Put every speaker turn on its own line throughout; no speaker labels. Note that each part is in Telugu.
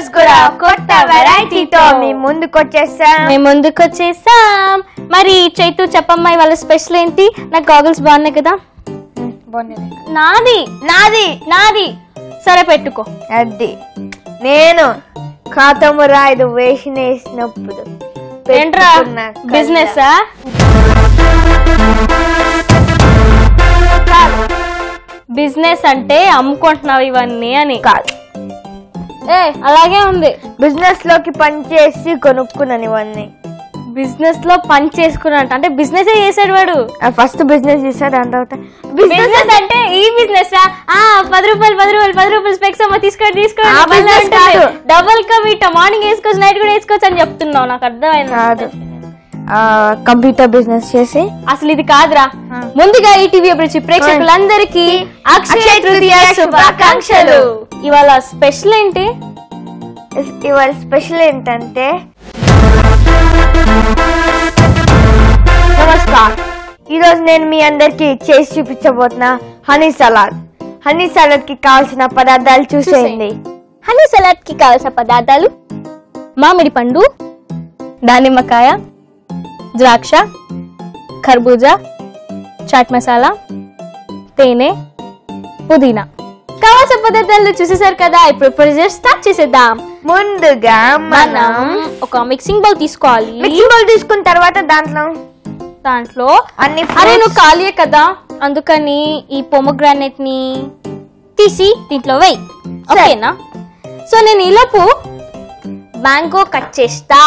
రోజు కూడా కొత్త వెరైటీతో మీ ముందుకొచ్చేసాం. మరి చైతు చెప్పమ్మా ఇవాళ స్పెషల్ ఏంటి? నాకు గాగుల్స్ బాగున్నాయి కదా. నాది సరే పెట్టుకో.
అది నేను ఖాతము రాయదు వేసినప్పుడు
ఏంట్రా బిజినెస్? బిజినెస్ అంటే అమ్ముకుంటున్నావు ఇవన్నీ అని
కాదు.
అలాగే ఉంది.
బిజినెస్ లోకి పని చేసి కొనుక్కున్నాను ఇవన్నీ.
బిజినెస్ లో పని చేసుకున్నట్టు అంటే బిజినెస్ చేసాడు వాడు.
ఫస్ట్ బిజినెస్ చేశాడు, దాని తర్వాత
బిజినెస్ అంటే ఈ బిజినెస్ 10 రూపాయలు స్పెక్స్ అమ్మ తీసుకోండి డబుల్ కమిట్ మార్నింగ్ వేసుకోవచ్చు నైట్ కూడా వేసుకోవచ్చు అని చెప్తున్నావు. నాకు అర్థమైంది కాదు.
కంప్యూటర్ బిజినెస్ చేసి
అసలు ఇది కాదురా. ముందుగా ఈటీవీ అభిరుచి ప్రేక్షకులందరికీ అక్షయ తృతీయ శుభాకాంక్షలు. ఇవాళ స్పెషల్ ఏంటి?
ఇవాళ స్పెషల్ ఏంటంటే నమస్కారం. ఈరోజు నేను మీ అందరికి చేసి చూపించబోతున్నా హనీ సలాడ్. హనీ సలాడ్ కి కావాల్సిన పదార్థాలు చూసేయండి.
హనీ సలాడ్ కి కావాల్సిన పదార్థాలు: మామిడి పండు, దానిమ్మకాయ, ద్రాక్ష, ఖర్బూజా, చాట్ మసాలా, తేనె, పుదీనా. కావాల్సిన పదార్థాలు చూసేసారు కదా. ఇప్పుడు స్టార్ట్ చేసేద్దాం.
ముందుగా మనం
ఒక మిక్సింగ్ బౌల్ తీసుకోవాలి.
మిక్సింగ్ బౌల్ తీసుకున్న తర్వాత దాంట్లో
అన్ని నువ్వు ఖాళీయే కదా, అందుకని ఈ పొమోగ్రానైట్ ని తీసి దీంట్లో వేయి. ఓకేనా? సో నేను ఈలోపు మ్యాంగో కట్ చేస్తా.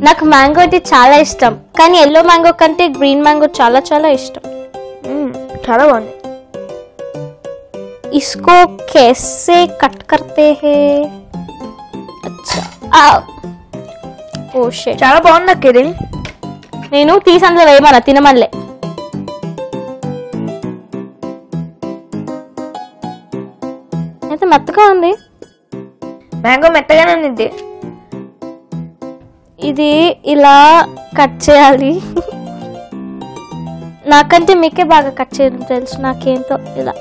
నాకు మ్యాంగో అంటే చాలా ఇష్టం, కానీ ఎల్లో మ్యాంగో కంటే గ్రీన్ మ్యాంగో చాలా చాలా ఇష్టం.
చాలా బాగుంది.
इसको कैसे कट करते हैं? अच्छा ఓ షిట్,
చాలా బాగుంది అక్క. ఇది
నేను తీసి అందులో వేయమన్నా తినమల్లే. అయితే మెత్తగా ఉంది.
మ్యాంగో మెత్తగానే ఉంది.
ఇది ఇలా కట్ చేయాలి. నాకంటే మీకే బాగా కట్ చేయడం తెలుసు. నాకేంటో ఇలా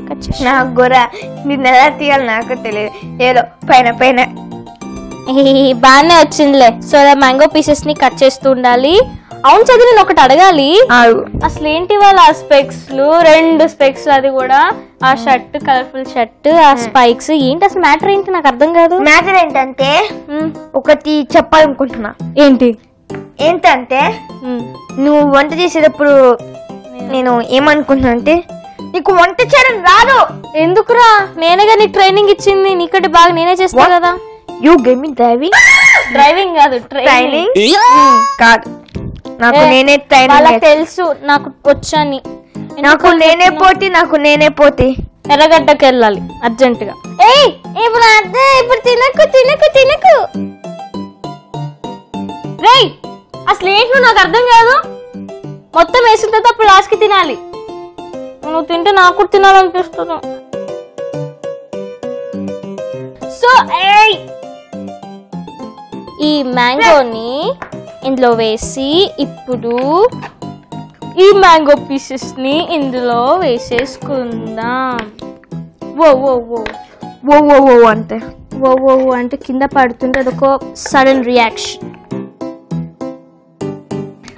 కట్ చేసి
నాకు కూడా దీన్ని ఎలా తీయాలి నాకు తెలియదు. ఏదో పైన
బాగానే వచ్చిందిలే. సో అలా మ్యాంగో పీసెస్ ని కట్ చేస్తూ ఉండాలి. అవును చదివి నేను ఒకటి అడగాలి. అసలు ఏంటి వాళ్ళ ఆ స్పెక్స్ 2 స్పెక్స్, అది కూడా ఆ షర్ట్ కలర్ఫుల్ షర్ట్, ఆ స్పైక్స్ ఏంటి అసలు మ్యాటర్ ఏంటి? నాకు అర్థం కాదు.
మ్యాటర్ ఏంటంటే ఒకటి చెప్పాలనుకుంటున్నా. ఏంటంటే నువ్వు వంట చేసేటప్పుడు నేను ఏమనుకుంటున్నా అంటే నీకు వంట చేయడం రాదు.
ఎందుకురా? నేనేగా నీకు ట్రైనింగ్ ఇచ్చింది. నీకంటే బాగా నేనే చేస్తా కదా.
యూ గేవ్ మీ డ్రైవింగ్
కాదు ట్రైనింగ్
కాదు. నాకు నేనే ట్రైనింగ్
తెలుసు, నాకు వచ్చని.
నాకు నేనే పోతే
ఎర్రగడ్డకి వెళ్ళాలి అర్జెంట్ గా. ఇప్పుడు తినకు రేయ్, అసలు ఏంటి నాకు అర్థం కాదు. మొత్తం వేసిన తర్వాత అప్పుడు లాస్ట్ కి తినాలి. నువ్వు తింటే నాకు కూడా తినాలనిపిస్తుంది. సో ఈ మ్యాంగోని ఇందులో వేసి ఇప్పుడు ఈ మ్యాంగో పీసెస్ ని ఇందులో వేసేసుకుందాం. అంటే కింద పడుతుంటే అదొక sudden reaction.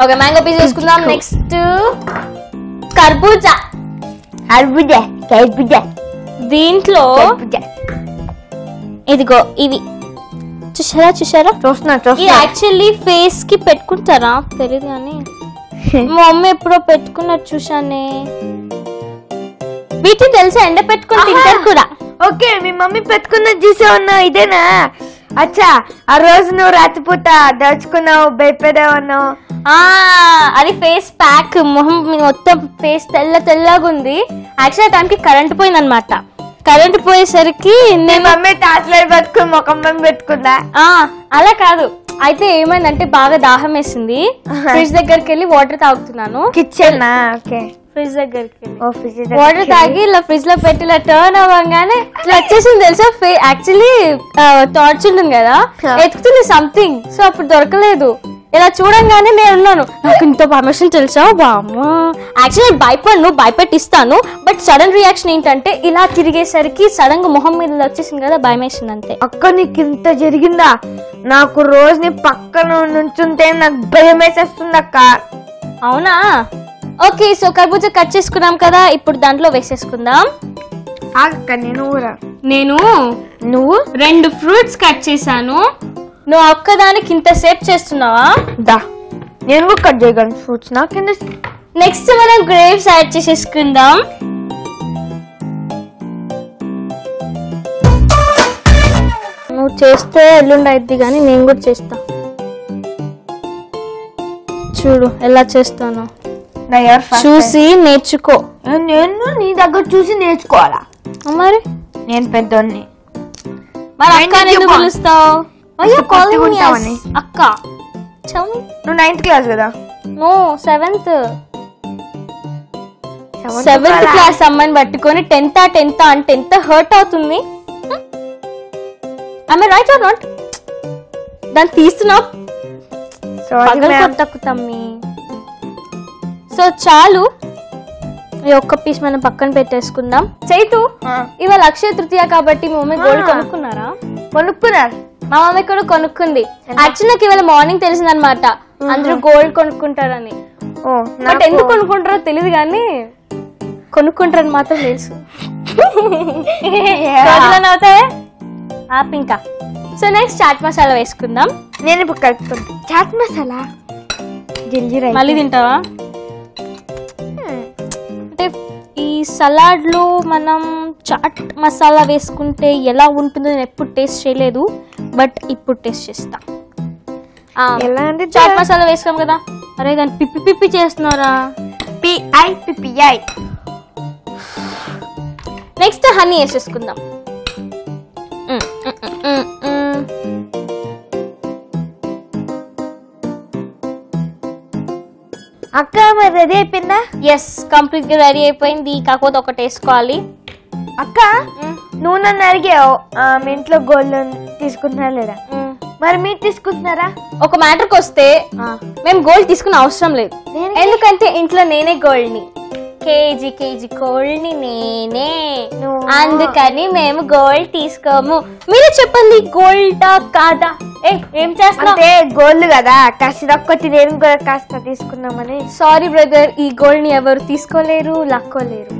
Okay, mango piece వేసుకుందాం. నెక్స్ట్ కర్బూజా. దీంట్లో ఇదిగో ఇవి చూసారా
చూస్తున్నా.
యాక్చువల్లీ ఫేస్ కి పెట్టుకుంటారా తెలియదు కానీ మా మమ్మీ ఎప్పుడో పెట్టుకున్నట్టు చూసానే. వీటిని తెలుసా ఎండ పెట్టుకుని తింటారు కూడా.
ఓకే, మీ మమ్మీ పెట్టుకున్నది చూసే ఉన్నా. ఇదేనా? అచ్చా, ఆ రోజు నువ్వు రాత్రిపూట దడుచుకున్నావు, భయపడేవన్నావు.
అది ఫేస్ ప్యాక్. మొహం మొత్తం ఫేస్ తెల్లగా ఉంది. యాక్చువల్ ఆ టైంకి కరెంట్ పోయింది అనమాట. కరెంట్ పోయేసరికి
నేను మమ్మీ టార్చ్ లైట్ పెట్టుకుని ముఖం పెట్టుకుందా?
అలా కాదు. అయితే ఏమైందంటే బాగా దాహం వేసింది. ఫ్రిడ్జ్ దగ్గరికి వెళ్ళి వాటర్ తాగుతున్నాను.
కిచెన్
ఫ్రిడ్జ్ దగ్గరికి వెళ్ళి వాటర్ తాగి ఇలా ఫ్రిడ్జ్ లో పెట్టి ఇలా టర్న్ అవ్వగానే ఇట్లా వచ్చేసింది తెలుసా. యాక్చువల్లీ టార్చ్ ఉంటుంది కదా, ఎత్తుకుతుంది సంథింగ్. సో అప్పుడు దొరకలేదు. ఇలా చూడంగానే నేను ఉన్నాను, నాకు ఇంత పర్మిషన్ తెలుసా బామ్మా. యాక్చువల్లీ నేను భయపెట్టిస్తాను, బట్ సడన్ రియాక్షన్ ఏంటంటే ఇలా తిరిగేసరికి సడన్ గా మొహం మీద వచ్చేసింది కదా, భయం వేసింది అంతే.
అక్క నీకు ఇంత జరిగిందా? నాకు రోజు నీ పక్కన నుంచుంటే నాకు భయం వేసేస్తుంది అక్క.
అవునా? ఓకే, సో కర్బూజా కట్ చేసుకున్నాం కదా, ఇప్పుడు దాంట్లో వేసేసుకుందాం.
అక్క నేను
నువ్వు 2 ఫ్రూట్స్ కట్ చేశాను, నువ్వు ఒక్కదానికి ఇంతసేపు చేస్తున్నావా?
దా నేను కూడా కట్ చేయగలను ఫ్రూట్స్. నాకు
నెక్స్ట్ మనం గ్రేప్స్ యాడ్ చేసేసుకుందాం. నువ్వు చేస్తే ఎల్లుండి అయిద్ది కానీ నేను కూడా చేస్తా. చూడు ఎలా చేస్తాను, చూసి నేర్చుకో.
నేను నీ దగ్గర చూసి నేర్చుకోవాలా?
మరి
నేను పెద్దోన్ని.
మరి అక్క ఎందుకు పిలుస్తావు? అక్క
నువ్వు 9th క్లాస్ కదా?
నో 7th క్లాస్ అమ్మాయిని పట్టుకొని 10th అంటే ఎంత హర్ట్ అవుతుంది. I right are not? దాన్ని తీస్తున్నావు తమ్మి. సో చాలు, ఈ ఒక్క పీస్ మనం పక్కన పెట్టేసుకుందాం. చైతు, ఇవాళ అక్షయ తృతీయ కాబట్టి మీ మమ్మీ గోల్డ్ కొనుక్కున్నారా?
కొనుక్కున్నారు,
మా మమ్మీ కూడా కొనుక్కుంది. యాక్చువల్ నాకు ఇవాళ మార్నింగ్ తెలిసిందనమాట అందరూ గోల్డ్ కొనుక్కుంటారని. బట్ ఎందుకు కొనుక్కుంటారో తెలియదు కానీ కొనుక్కుంటారని మాత్రం తెలుసు. అవుతాయా ఇంకా. సో నెక్స్ట్ చాట్ మసాలా వేసుకుందాం.
నేను ఇప్పుడు కలుపుతాను చాట్ మసాలా.
మళ్ళీ తింటావా? అంటే ఈ సలాడ్ లో మనం చాట్ మసాలా వేసుకుంటే ఎలా ఉంటుందో నేను ఎప్పుడు టేస్ట్ చేయలేదు, బట్ ఇప్పుడు టేస్ట్ చేస్తా.
ఎలా అంటే
చాట్ మసాలా వేసుకోం కదా. అరే దాన్ని పిప్పి చేస్తున్నారా?
పిఐ.
నెక్స్ట్ హనీ వేసేసుకుందాం.
అక్క మరి రెడీ అయిపోయిందా?
ఎస్, కంప్లీట్ గా రెడీ అయిపోయింది. కాకపోతే ఒకటి వేసుకోవాలి.
అక్క నువ్వు నన్ను అడిగావు మీ ఇంట్లో గోల్డ్ తీసుకుంటున్నారా లేదా? మరి మీరు తీసుకుంటున్నారా?
ఒక మ్యాటర్కి వస్తే మేము గోల్డ్ తీసుకునే అవసరం లేదు, ఎందుకంటే ఇంట్లో నేనే గోల్డ్ ని కేజీ గోల్డ్ ని నేనే, అందుకని మేము గోల్డ్ తీసుకోము. మీరే చెప్పండి, గోల్డా కాదా? ఏం చేస్తా?
గోల్డ్ కదా, కాస్త ఒక్కటి నేను కూడా కాస్త తీసుకున్నామని.
సారీ బ్రదర్, ఈ గోల్డ్ ని ఎవరు తీసుకోలేరు, లాక్కోలేరు.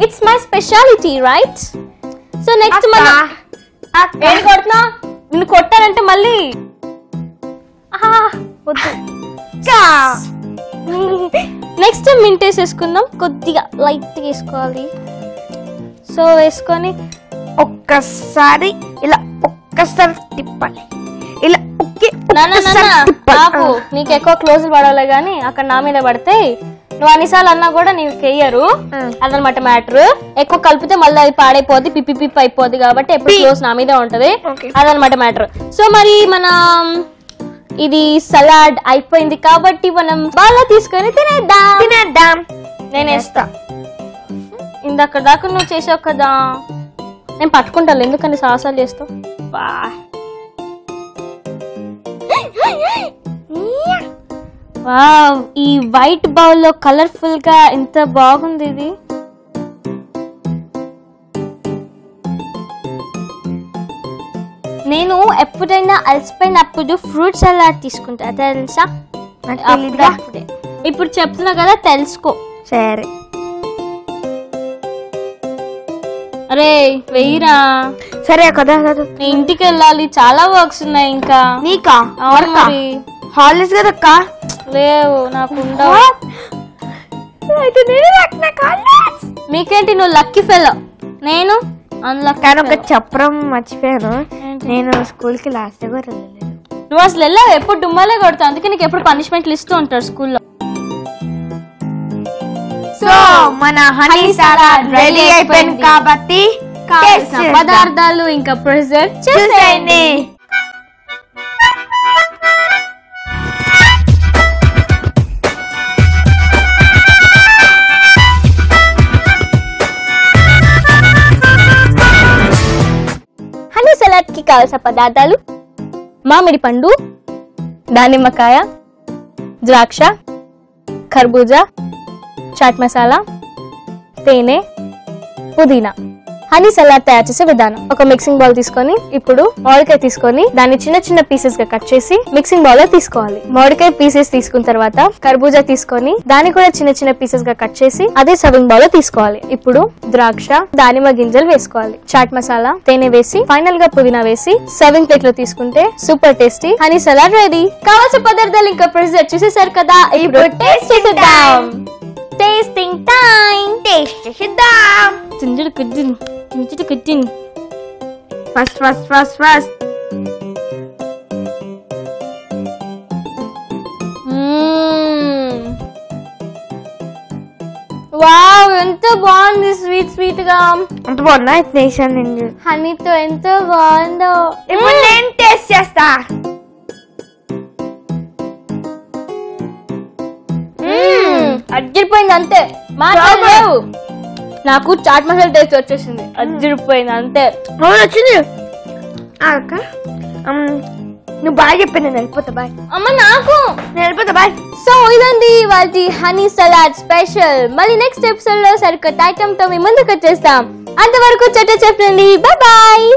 It's my speciality, right? So next మనం ఏం కొడుతున్నా? నిన్ను కొట్టానంటే మళ్ళీ వద్దు. నెక్స్ట్ మింట్ వేసేసుకుందాం, కొద్దిగా లైట్ వేసుకోవాలి. సో వేసుకొని
ఒక్కసారి ఇలా ఒక్కసారి తిప్పాలి. ఇలా
నీకు ఎక్కువ క్లోజ్ పడాలి కానీ అక్కడ నా మీద పడితే నువ్వు అన్నిసార్లు అన్నా కూడా నీకు కేయరు, అదనమాట మ్యాటర్. ఎక్కువ కలిపితే మళ్ళీ అది పాడైపోద్ది, పిప్పి అయిపోద్ది, కాబట్టి ఎప్పుడు క్లోజ్ నా మీద ఉంటది, అదనమాట మ్యాటర్. సో మరి మనం ఇది సలాడ్ అయిపోయింది కాబట్టి మనం బాగా తీసుకొని తినేద్దాం. నేను వేస్తా. ఇందాక దాకా నువ్వు చేసావు కదా, నేను పట్టుకుంటాను, ఎందుకని సాహసాలు చేస్తావు? వావ్, ఈ వైట్ బౌల్ లో కలర్ఫుల్ గా ఎంత బాగుంది ఇది. నేను ఎప్పుడైనా అలసిపోయినప్పుడు ఫ్రూట్ సలాడ్ తీసుకుంటా, తెలుసా? ఇప్పుడు చెప్తున్నా కదా, తెలుసుకో.
సరే.
అరే వెయ్యిరా.
సరే కదా,
నేను ఇంటికి వెళ్ళాలి, చాలా వర్క్స్ ఉన్నాయి ఇంకా.
నీకా?
అవును మరి,
హాలిడేస్ కదా అక్క.
లేవు, నాకు ఉండవు. మీకేంటి, నువ్వు లక్కీ ఫెలో, నేను
ఒక చెప్పడం మర్చిపోయాను. నేను స్కూల్ కి లాస్ట్ కూడా వెళ్ళలేదు.
నువ్వు అసలు వెళ్ళావు, ఎప్పుడు డుమ్మాలే కొడతావు, అందుకే నీకు ఎప్పుడు పనిష్మెంట్లు ఇస్తూ ఉంటారు స్కూల్లో.
సో మన హనీ సలాడ్ రెడీ అయిపోయింది కాబట్టి
పదార్థాలు ఇంకా ప్రెజెంట్ చేసేయండి. హనీ సలాడ్ కి కావాల్సిన పదార్థాలు: మామిడి పండు, దానిమ్మకాయ, ద్రాక్ష, ఖర్బూజా, చాట్ మసాలా, తేనె, పుదీనా. హనీ సలాడ్ తయారు చేసే విధానం: ఒక మిక్సింగ్ బౌల్ తీసుకొని ఇప్పుడు మామిడికాయ తీసుకొని దాన్ని చిన్న చిన్న పీసెస్ గా కట్ చేసి మిక్సింగ్ బౌల్ లో తీసుకోవాలి. మామిడికాయ పీసెస్ తీసుకున్న తర్వాత కర్బూజా తీసుకొని దాన్ని కూడా చిన్న చిన్న పీసెస్ గా కట్ చేసి అదే సర్వింగ్ బౌల్ లో తీసుకోవాలి. ఇప్పుడు ద్రాక్ష, దానిమ్మ గింజలు వేసుకోవాలి. చాట్ మసాలా, తేనె వేసి ఫైనల్ గా పుదీనా వేసి సర్వింగ్ ప్లేట్ లో తీసుకుంటే super tasty honey salad ready. కావాల్సిన పదార్థాలు ఇంకా ప్రిజర్వ్ చేసేసారు కదా, ఇప్పుడు టేస్ట్ చేద్దాం. Tasting time.
టేస్ట్ చేద్దాం. ఫస్ట్
వావ్, ఎంత బాగుంది. స్వీట్ స్వీట్ గా
అంత బాగుందా? నేషన్
హనీతో ఎంత బాగుందో.
ఇప్పుడు నేను టేస్ట్ చేస్తా.
అజ్జిరిపోయింది అంతే, మాట్లాడలేవు. నాకు చాట్ మసాలా టేస్ట్ వచ్చేసింది. అజ్జిరిపోయింది అంతే.
వచ్చింది అక్క. నువ్వు బాగా చెప్పి నేను వెళ్ళిపోతా. బాయ్
అమ్మ. నాకు
నేను వెళ్ళిపోతా. బాయ్.
సో ఇదండి వాటి హనీ సలాడ్ స్పెషల్. మళ్ళీ నెక్స్ట్ ఎపిసోడ్ లో సరికొత్త ఐటమ్ తో మీ ముందుకు వచ్చేస్తాం. అంతవరకు చెట్ట చెప్పండి. Bye bye.